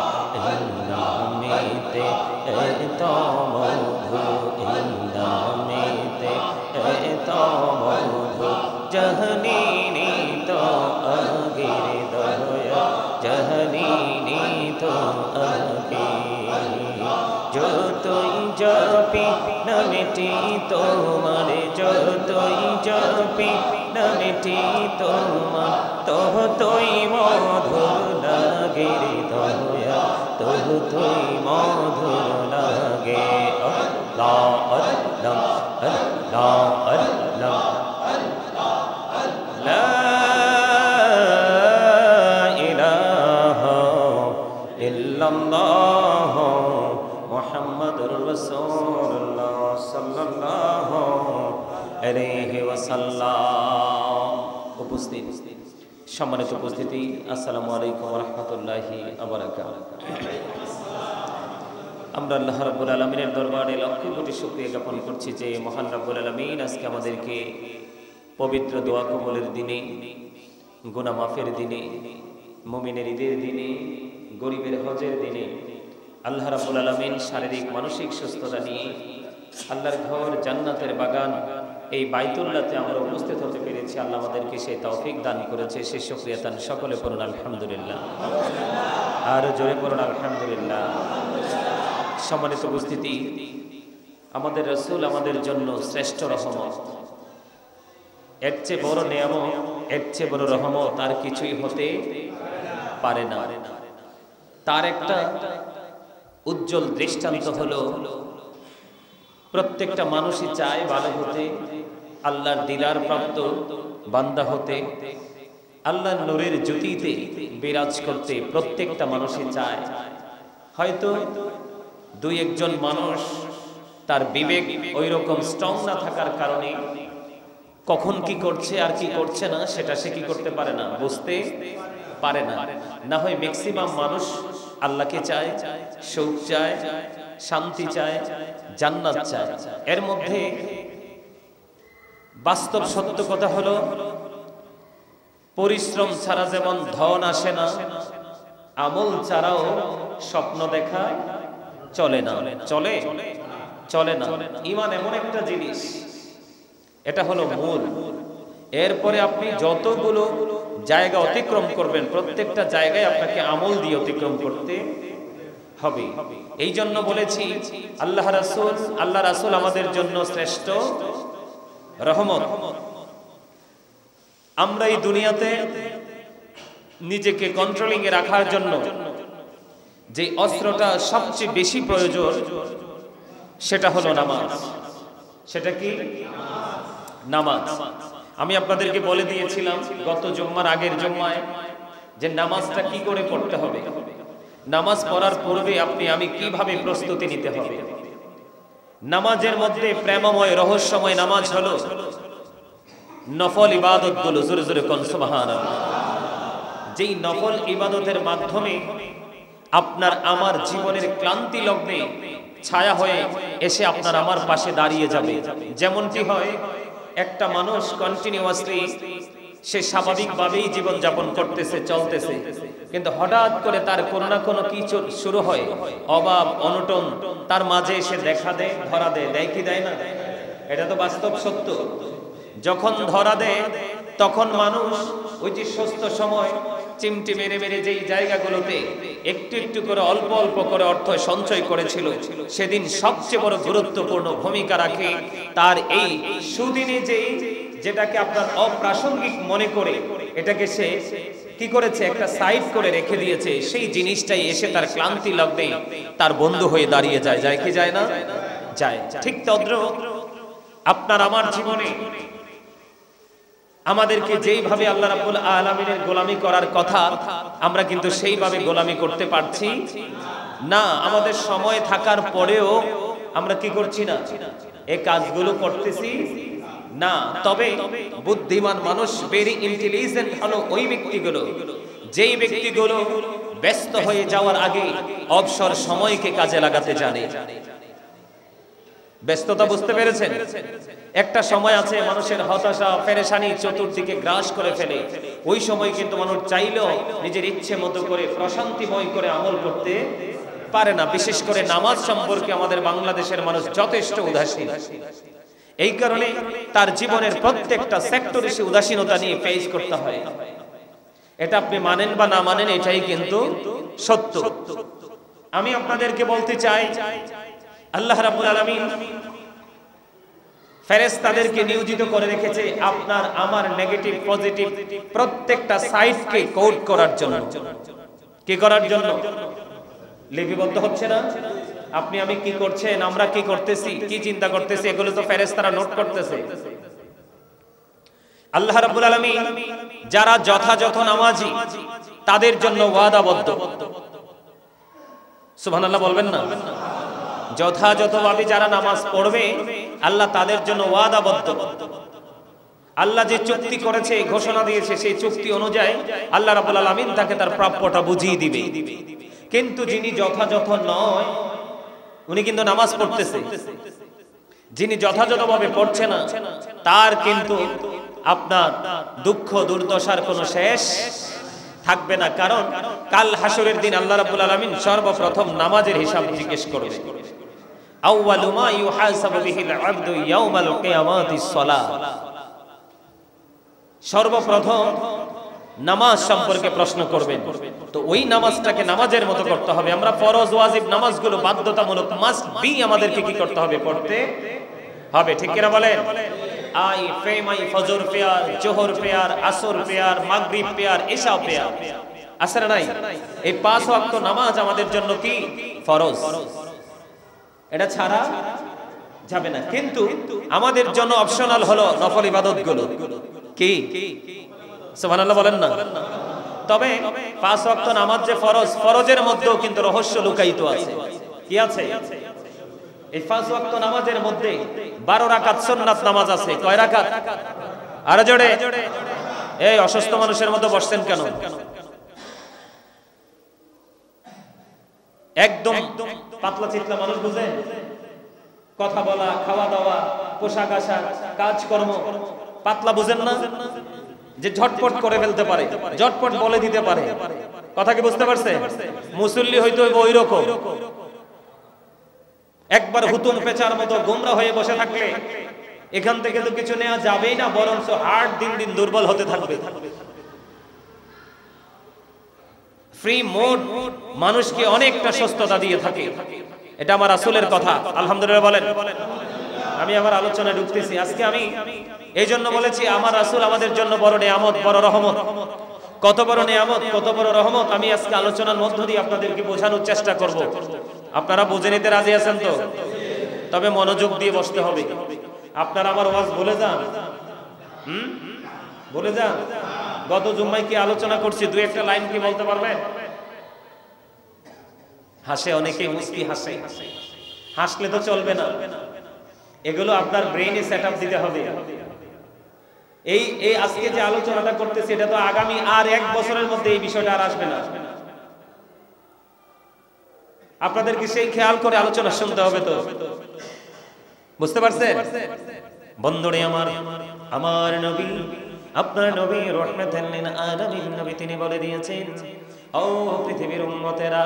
এই নামেতে এত মধু এই নামেতে এত মধু জহনীনি তো আগের দয়া জহনীনি তো আগে যতই জপি নামেটি তোমার যতই জপি নামেটি তোমার ততই মধুর লাগে দয়া ততই মধুর লাগে আল্লাহ আল্লাহ আল্লাহ আল্লাহ লা ইলাহা ইল্লাল্লাহ মুহাম্মাদুর রাসূলুল্লাহ সাল্লাল্লাহু আলাইহি ওয়াসাল্লাম। উপস্থিত সম্মানিত উপস্থিতি, আসসালামু আলাইকুম ওয়া রাহমাতুল্লাহি ওয়া বারাকাতুহু। আমরা আল্লাহ রাব্বুল আলামিনের দরবারে লক্ষ কোটি শুকরিয়া জ্ঞাপন করছি যে মহান রাব্বুল আলামিন আজকে আমাদেরকে পবিত্র দোয়া কবুলের দিনে, গুনাহ মাফের দিনে, মুমিনের ঈদের দিনে, গরিবের হজের দিনে আল্লাহ রাব্বুল আলামিন শারীরিক মানসিক সুস্থতা নিয়ে আল্লাহর ঘর জান্নাতের বাগান এই বাইতুল্লাহতে আমরা উপস্থিত হতে পেরেছি। আল্লাহ আমাদেরকে সেই তৌফিক দান করেছে, সেই শুকরিয়া দান সকলে পড়ুন আলহামদুলিল্লাহ, আর জোরে পড়ুন আলহামদুলিল্লাহ। সম্মানিত উপস্থিতি, আমাদের রাসূল আমাদের জন্য শ্রেষ্ঠ রহমত, এর চেয়ে বড় নিয়ামত, এর চেয়ে বড় রহমত আর কিছুই হতে পারে না। তার একটা উজ্জ্বল দৃষ্টান্ত হলো প্রত্যেকটা মানুষই চায় ভালো হতে, আল্লাহর দিদার প্রাপ্ত বান্দা হতে, আল্লাহর নূরের জ্যোতিতে বিরাজ করতে প্রত্যেকটা মানুষই চায়। হয়তো দুই একজন মানুষ তার বিবেক ওই রকম স্ট্রং না থাকার কারণে কখন কি করছে আর কি করছে না সেটা সে কি করতে পারে না, বুঝতে পারে না। না হয় ম্যাক্সিমাম মানুষ আল্লাহকে চায়, সুখ চায়, শান্তি চায়, জান্নাত চায়। এর মধ্যে বাস্তব সত্য কথা হলো পরিশ্রম ছাড়া যেমন ধন আসে না, আমল ছাড়াও স্বপ্ন দেখা চলে না। চলে না। ঈমান এমন একটা জিনিস, এটা হলো মূল। এরপরে আপনি যতগুলো জায়গা অতিক্রম করবেন, প্রত্যেকটা জায়গায় আপনাকে আমল দিয়ে অতিক্রম করতে হবে। এই জন্য বলেছি আল্লাহ রাসূল আমাদের জন্য শ্রেষ্ঠ রহমত। আমরা এই দুনিয়াতে নিজেকে কন্ট্রোলিং এ রাখার জন্য যে অস্ত্রটা সবচেয়ে বেশি প্রয়োজন সেটা হলো নামাজ। সেটা কি? নামাজ। আমি আপনাদেরকে বলে দিয়েছিলাম গত জুম্মার আগের জুম্মায় যে নামাজটা কি করে পড়তে হবে, নামাজ পড়ার পূর্বে আপনি আমি কিভাবে প্রস্তুতি নিতে হবে। নামাজের মধ্যে প্রেমময় রহস্যময় নামাজ হলো নফল ইবাদতগুলো। জোরে জোরে কোন সুবহানাল্লাহ। যেই নফল ইবাদতের মাধ্যমে আপনার আমার জীবনের ক্লান্তি লগ্নে ছায়া হয়ে এসে আপনার আমার পাশে দাঁড়িয়ে যাবে। যেমনটি হয় একটা মানুষ কন্টিনিউয়াসলি সে স্বাভাবিকভাবেই জীবন যাপন করতেছে, চলতেছে, কিন্তু হঠাৎ করে তার কোনো না কোনো কিছু শুরু হয়, অভাব অনটন তার মাঝে এসে দেখা দেয়, ধরা দেয়। দেয় কি দেয় না? এটা তো বাস্তব সত্য। যখন ধরা দেয় তখন মানুষ ওই যে সুস্থ সময় চিমটি মেরে মেরে যেই জায়গাগুলোতে একটু একটু করে অল্প অল্প করে অর্থ সঞ্চয় করেছিল, সেদিন সবচেয়ে বড় গুরুত্বপূর্ণ ভূমিকা রাখে তার এই সুদিনে যেটাকে আপনার অপ্রাসঙ্গিক মনে করে এটাকে সে কি করেছে, একটা সাইড করে রেখে দিয়েছে। সেই জিনিসটাই এসে তার ক্লান্তি লগ্নে তার বন্ধু হয়ে দাঁড়িয়ে যায়। যায় কি যায় না? যায়। ঠিক তদ্রুপ আপনার আমার জীবনে আমাদেরকে যেইভাবে আল্লাহ রাব্বুল আলামিনের গোলামি করার কথা, আমরা কিন্তু সেইভাবে গোলামি করতে পারছি না। আমাদের সময় থাকার পরেও আমরা কি করছি না? এই কাজগুলো করতেছি না। তবে বুদ্ধিমান মানুষ, ভেরি ইন্টেলিজেন্ট হলো ওই ব্যক্তিগুলো যেই ব্যক্তিগুলো ব্যস্ত হয়ে যাওয়ার আগে অবসর সময়কে কাজে লাগাতে জানে। ব্যস্ততা বুঝতে পেরেছেন? একটা সময় আছে মানুষের হতাশা পেরেশানি চতুর্দিকে গ্রাস করে ফেলে। ওই সময় কিন্তু মানুষ চাইলেও নিজের ইচ্ছে মতো করে প্রশান্তিময় করে আমল করতে পারে না। বিশেষ করে নামাজ সম্পর্কে আমাদের বাংলাদেশের মানুষ যথেষ্ট উদাসীন। এই কারণে তার জীবনের প্রত্যেকটা সেক্টরে সে উদাসীনতা নিয়ে ফেস করতে হয়। এটা আপনি মানেন বা না মানেন, এটাই কিন্তু সত্য। আমি আপনাদেরকে বলতে চাই, আল্লাহ রাব্বুল আলামিন ফেরেশতাদেরকে নিয়োজিত করে রেখেছে আপনার আমার নেগেটিভ পজিটিভ প্রত্যেকটা সাইডকে কোড করার জন্য। কি করার জন্য? লিপিবদ্ধ হচ্ছে না? আপনি আমি কি করছেন, আমরা কি করতেছি, কি চিন্তা করতেছি, এগুলো তো ফেরেশতারা নোট করতেছে। আল্লাহ রাব্বুল আলামিন যারা যথাযথ নামাজি তাদের জন্য ওয়াদাবদ্ধ। সুবহানাল্লাহ বলবেন না? যথাযথভাবে যারা নামাজ পড়বে আল্লাহ তাদের জন্য ওয়াদাবদ্ধ। আল্লাহ যে চুক্তি করেছে, ঘোষণা দিয়েছে, সেই চুক্তি অনুযায়ী আল্লাহ রাব্বুল আলামিন তাকে তার প্রাপ্যটা বুঝিয়ে দিবে। কিন্তু যিনি যথাযথ নয় উনি কিন্তু নামাজ পড়তেছে, যিনি যথাযথভাবে পড়ছে না তার কিন্তু আপনার দুঃখ দুর্দশার কোনো শেষ থাকবে না। কারণ কাল হাসরের দিন আল্লাহ রাব্বুল আলামিন সর্বপ্রথম নামাজের হিসাব জিজ্ঞেস করবে। আউয়ালু মা ইউহাসাবু বিহিল আবদু ইয়াউমাল কিয়ামাতিস সালাহ। সর্বপ্রথম নামাজ সম্পর্কে প্রশ্ন করবেন। তো ওই নামাজটাকে নামাজের মতো করতে হবে। আমরা ফরজ ওয়াজিব নামাজগুলো বাধ্যতামূলক মাস্ট বি আমাদেরকে কি করতে হবে? পড়তে হবে। ঠিক কিনা বলেন? আই ফেমাই ফজর পেয়ার, জোহর পেয়ার, আসর পেয়ার, মাগরিব পেয়ার, ইশা পেয়ার আছে না নাই? এই 5 ওয়াক্ত নামাজ আমাদের জন্য কি ফরজ, এটা ছাড়া যাবে না। কিন্তু আমাদের জন্য অপশনাল হলো নফল ইবাদতগুলো। কি? সুবহানাল্লাহ বলেন না? তবে 5 ওয়াক্ত নামাজ যে ফরজ, ফরজের মধ্যেও কিন্তু রহস্য লুকায়িত আছে। কি আছে? এই 5 ওয়াক্ত নামাজের মধ্যে 12 রাকাত সুন্নাত নামাজ আছে। কয় রাকাত? আরে জোরে। এই অসুস্থ মানুষের মতো বসছেন কেন? একদম পাতলা চিতলা মানুষ বুঝেন? কথা বলা, খাওয়া দাওয়া, পোশাক আশাক, কাজকর্ম পাতলা বুঝেন না? যে ঝটপট করে ফেলতে পারে, ঝটপট বলে দিতে পারে। কথা কি বুঝতে পারছে? মুসল্লি হইতে হইব ওই রকম। একবার হুতুম পেঁচার মতো গোমরা হয়ে বসে থাকলে এখান থেকে তো কিছু নেওয়া যাবেই না, বরঞ্চ হার্ট দিন দিন দুর্বল হতে থাকবে। ফ্রি মোড মানুষকে অনেকটা সুস্থতা দিয়ে থাকে। এটা আমার রাসূলের কথা, আলহামদুলিল্লাহ বলেন। আমি আমার আলোচনায় ঢুকতেছি। আজকে আমি এই জন্য বলেছি আমার রাসূল আমাদের জন্য বড় নিয়ামত, বড় রহমত। কত বড় নিয়ামত, কত বড় রহমত আমি আজকে আলোচনার মধ্য দিয়ে আপনাদেরকে বোঝানোর চেষ্টা করব। আপনারা বুঝে নিতে রাজি আছেন তো? তবে মনোযোগ দিয়ে বসতে হবে। আপনারা আমার ওয়াজ বলে যান, বলে যান। গত জুম্মায় কি আলোচনা করছি, দুই একটা লাইন কি বলতে পারবেন? হাসে অনেকে, মুস্কি হাসে। হাসলে তো চলবে না, এগুলো আপনার ব্রেইনে সেটআপ দিতে হবে। এই আজকে যে আলোচনাটা করতেছি এটা তো আগামী আর 1 বছরের মধ্যে এই বিষয়টা আর আসবে না। আপনাদেরকে সেই খেয়াল করে আলোচনা শুনতে হবে। তো বুঝতে পারছেন? বন্ধুরে আমার, আমার নবী, আপনার নবী রাহমাতুল লিল আলামিন নবী, তিনি বলে দিয়েছেন, ও পৃথিবীর উম্মতেরা,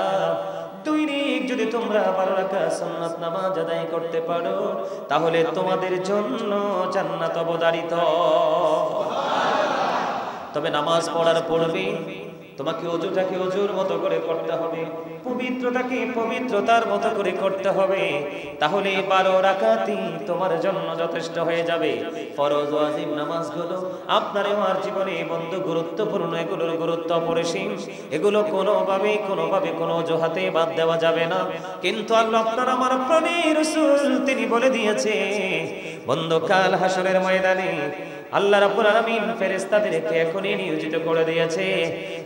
দৈনিক যদি তোমরা 12 রাকাত সুন্নাত নামাজ আদায় করতে পারো তাহলে তোমাদের জন্য জান্নাত অবধারিত। তবে নামাজ পড়ার পূর্বে তোমাকে ওযুটাকে ওযুর মতো করে করতে হবে, পবিত্রতাকে পবিত্রতার মতো করে করতে হবে। তাহলে 12 রাকাতই তোমার জন্য যথেষ্ট হয়ে যাবে। ফরজ ওয়াজিব নামাজগুলো আপনার আমার জীবনে বন্ধু গুরুত্বপূর্ণ, এগুলোর গুরুত্ব অপরিসীম। এগুলো কোনোভাবে কোনো অজুহাতে বাদ দেওয়া যাবে না। কিন্তু আল্লাহ আপনার আমার প্রাণের রাসূল তিনি বলে দিয়েছে, বন্ধু কাল হাসরের ময়দানে আল্লাহ রাব্বুল আলামিন ফেরেশতাদেরকে এখনই নিয়োজিত করে দিয়েছে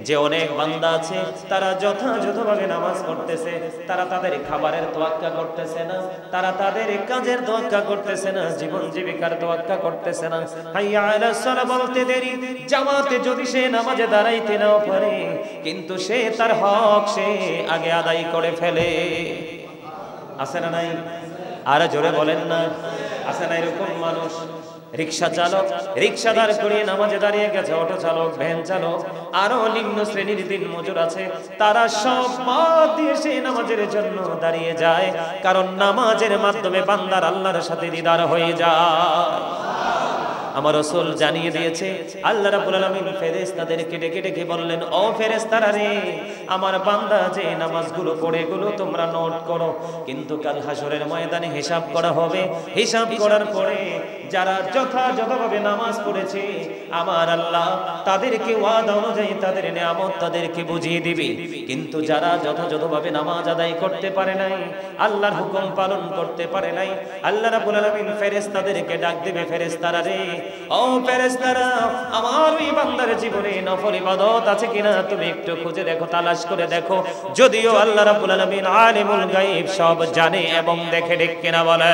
যে অনেক বান্দা আছে তারা যথাযথভাবে নামাজ পড়তেছে, তারা তাদের খাবারের তোয়াক্কা করতেছে না, তারা তাদের কাজের তোয়াক্কা করতেছে না, জীবন জীবিকার তোয়াক্কা করতেছে না। হাইয়া আলাস সালাহ বলতে দেরি, জামাতে যদি সে নামাজে দাঁড়াইতে নাও পারে কিন্তু সে তার হক সে আগে আদায় করে ফেলে। আছে না নাই? আর জোরে বলেন না, আছে না এরকম মানুষ? রিকশা চালক রিকশা দাঁড় করিয়ে নামাজে দাঁড়িয়ে গেছে, অটো চালক, ভ্যান চালক, আরো নিম্ন শ্রেণীর দিন মজুর আছে, তারা সব বাদ দিয়ে সেই নামাজের জন্য দাঁড়িয়ে যায়, কারণ নামাজের মাধ্যমে বান্দার আল্লাহর সাথে দিদার হয়ে যায়। আমার রাসূল জানিয়ে দিয়েছে, আল্লাহ রাব্বুল আলামিন ফেরেশতাদেরকে ডেকে ডেকে বললেন, ও ফেরেশতারা রে, আমার বান্দা যে নামাজগুলো পড়ে এগুলো তোমরা নোট করো, কিন্তু কাল হাসরের ময়দানে হিসাব করা হবে। হিসাব করার পরে যারা যথাযথভাবে নামাজ পড়েছে আমার আল্লাহ তাদেরকে ওয়াদা অনুযায়ী তাদের নিয়ামত তাদেরকে বুঝিয়ে দিবে। কিন্তু যারা যথাযথভাবে নামাজ আদায় করতে পারে নাই, আল্লাহর হুকুম পালন করতে পারে নাই, আল্লাহ রাব্বুল আলামিন ফেরেশতাদেরকে ডাক দেবে, ফেরেশতারা রে, ও ফেরেশতারা, আমার ওই বান্দার জীবনে নফল ইবাদত আছে কিনা তুমি একটু খুঁজে দেখো, তালাশ করে দেখো। যদিও আল্লাহ রাব্বুল আলামিন আলিমুল গায়ব, সব জানে এবং দেখে, ঠিক কিনা বলে,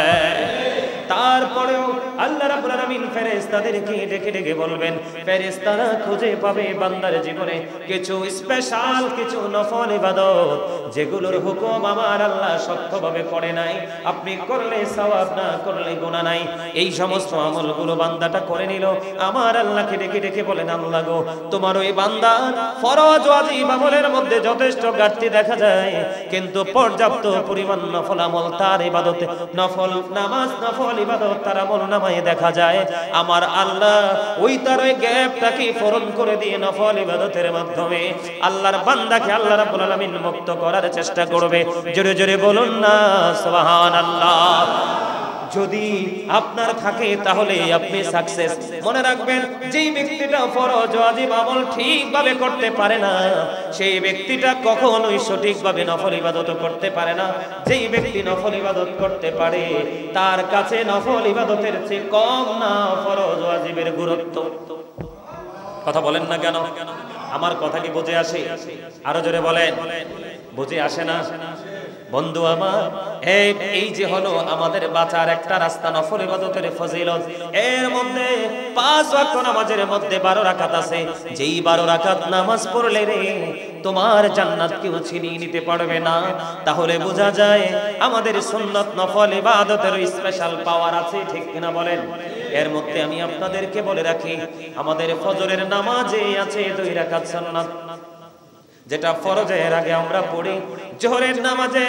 তারপরেও আল্লাহ রাব্বুল আলামিন ফেরেশতাদেরকে ডেকে ডেকে বলবেন, ফেরেশতারা খুঁজে পাবে বান্দার জীবনে কিছু স্পেশাল, কিছু নফল ইবাদত যেগুলোর হুকুম আমার আল্লাহ শক্তভাবে করে নাই, আপনি করলে সওয়াব, না করলে গুনাহ নাই। এই সমস্ত আমলগুলো বান্দাটা করে নিল, আমার আল্লাহকে ডেকে ডেকে বলেন, আল্লাহ গো, তোমার ওই বান্দা ফরজ ওয়াজিব আমলের মধ্যে যথেষ্ট ঘাটতি দেখা যায়, কিন্তু পর্যাপ্ত পরিমাণ নফল আমল তার ইবাদতে, নফল নামাজ, নফল ইবাদত তার আমল নামায় দেখা যায়। আমার আল্লাহ ওই তার ওই গ্যাপটাকে পূরণ করে দিয়ে নফল ইবাদতের মাধ্যমে আল্লাহর বান্দাকে আল্লাহ রাব্বুল আলামিন মুক্ত করার চেষ্টা করবে। জোরে জোরে বলুন না সুবহানাল্লাহ। যদি আপনার থাকে তাহলে আপনি সাকসেস। মনে রাখবেন, যেই ব্যক্তিটা ফরজ ওয়াজিব আমল ঠিকভাবে করতে পারে না সেই ব্যক্তিটা কখনোই সঠিকভাবে নফল ইবাদত করতে পারে না। যেই ব্যক্তি নফল ইবাদত করতে পারে তার কাছে নফল ইবাদতের চেয়ে কম না ফরজ ওয়াজিবের গুরুত্ব। কথা বলেন না কেন? আমার কথা কি বুঝে আসে? আরো জোরে বলেন, বুঝে আসে না? বন্ধু আমার, এই যে হলো আমাদের বাঁচার একটা রাস্তা, নফল ইবাদতের ফজিলত। এর মধ্যে 5 ওয়াক্ত নামাজের মধ্যে 12 রাকাত আছে। যেই 12 রাকাত নামাজ পড়লে রে তোমার জান্নাত কেউ ছিনিয়ে নিতে পারবে না। তাহলে বোঝা যায় আমাদের সুন্নাত নফল ইবাদতের স্পেশাল পাওয়ার আছে, ঠিক কিনা বলেন? এর মধ্যে আমি আপনাদেরকে বলে রাখি, আমাদের ফজরের নামাজে আছে 2 রাকাত সুন্নাত, যেটা ফরজের আগে আমরা পড়ি। জোহরের নামাজে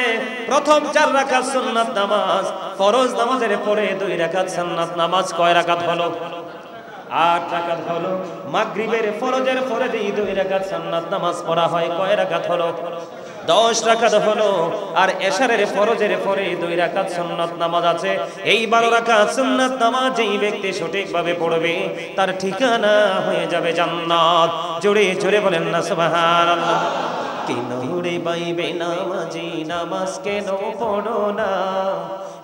প্রথম 4 রাকাত সুন্নাত নামাজ, ফরজ নামাজের পরে 2 রাকাত সুন্নাত নামাজ। কয় রাকাত হলো? 8 রাকাত হলো। মাগরিবের ফরজের ফরজে 2 রাকাত সুন্নাত নামাজ পড়া হয়, কয় রাকাত হলো? 10 রাকাত হলো। আর এশারের ফরজের পরে 2 রাকাত সুন্নাত নামাজ আছে। এই 12 রাকাত সুন্নাত নামাজ যেই ব্যক্তি সঠিকভাবে পড়বে তার ঠিকানা হয়ে যাবে জান্নাত। জোরে জোরে বলেন না সুবহানাল্লাহ। কেন রে ভাই বেনামাজি নামাজ কেন পড়ো না?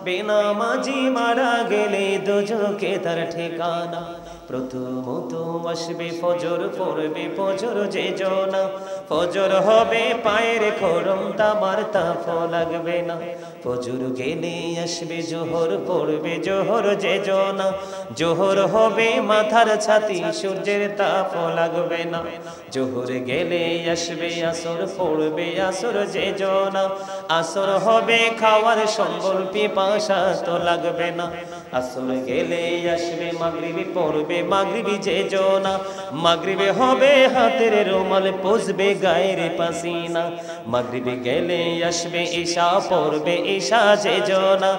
বেনামাজি মারা গেলে দোজখে তার ঠিকানা। প্রথমত আসবে ফজর, পড়বে ফজর যে জনা, ফজর হবে পায়ের খরম, তামার তাপ লাগবে না। ফজর গেলে আসবে জোহর, পড়বে জোহর যে জনা, জোহর হবে মাথার ছাতি, সূর্যের তাপ লাগবে না। জোহর গেলে আসবে আসর, পড়বে আসর যে জনা, আসর হবে খাওয়ার সম্বল, পিপাসা তো লাগবে না। আসর গেলে আসবে মাগরিবি, পড়বে মাগরিবি যে জনা, মাগরিবে হবে হাতের রুমাল, পুষবে গায়ের পাসিনা। মাগরিবে গেলে আসবে ঈশা, পড়বে ঈশা যে জনা,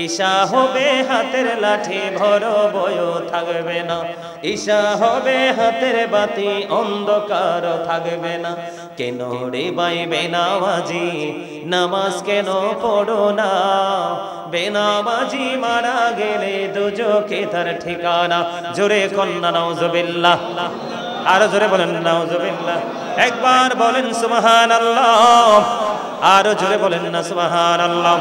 ঈশা হবে হাতের লাঠি, ভর বয় থাকবে না। ঈশা হবে হাতের বাতি, অন্ধকার থাকবে না। কেন রে ভাই বেনামাজি নামাজ কেন পড়ো না? বেনামাজি মারা গেলে দোজখে তার ঠিকানা। জোরে কন্না নাউজুবিল্লাহ, আর জোরে বলেন নাউজুবিল্লাহ। একবার বলেন সুবহানাল্লাহ, আর জোরে বলেন না সুবহানাল্লাহ।